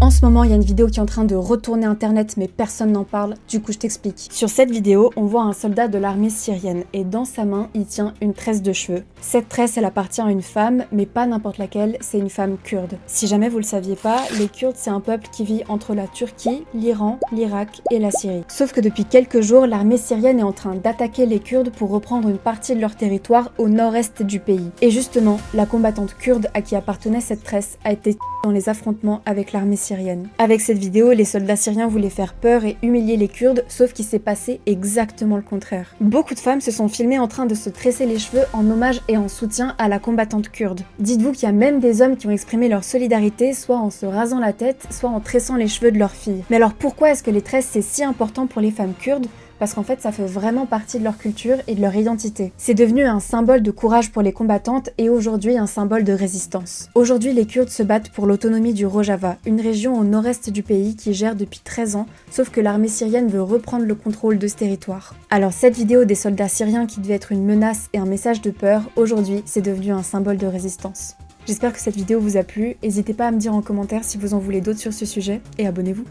En ce moment, il y a une vidéo qui est en train de retourner internet, mais personne n'en parle, du coup je t'explique. Sur cette vidéo, on voit un soldat de l'armée syrienne, et dans sa main, il tient une tresse de cheveux. Cette tresse, elle appartient à une femme, mais pas n'importe laquelle, c'est une femme kurde. Si jamais vous le saviez pas, les Kurdes, c'est un peuple qui vit entre la Turquie, l'Iran, l'Irak et la Syrie. Sauf que depuis quelques jours, l'armée syrienne est en train d'attaquer les Kurdes pour reprendre une partie de leur territoire au nord-est du pays. Et justement, la combattante kurde à qui appartenait cette tresse a été dans les affrontements avec l'armée syrienne. Avec cette vidéo, les soldats syriens voulaient faire peur et humilier les Kurdes, sauf qu'il s'est passé exactement le contraire. Beaucoup de femmes se sont filmées en train de se tresser les cheveux en hommage et en soutien à la combattante kurde. Dites-vous qu'il y a même des hommes qui ont exprimé leur solidarité, soit en se rasant la tête, soit en tressant les cheveux de leur fille. Mais alors pourquoi est-ce que les tresses c'est si important pour les femmes kurdes ? Parce qu'en fait ça fait vraiment partie de leur culture et de leur identité. C'est devenu un symbole de courage pour les combattantes et aujourd'hui un symbole de résistance. Aujourd'hui les Kurdes se battent pour l'autonomie du Rojava, une région au nord-est du pays qui gère depuis 13 ans, sauf que l'armée syrienne veut reprendre le contrôle de ce territoire. Alors cette vidéo des soldats syriens qui devait être une menace et un message de peur, aujourd'hui c'est devenu un symbole de résistance. J'espère que cette vidéo vous a plu, n'hésitez pas à me dire en commentaire si vous en voulez d'autres sur ce sujet et abonnez-vous.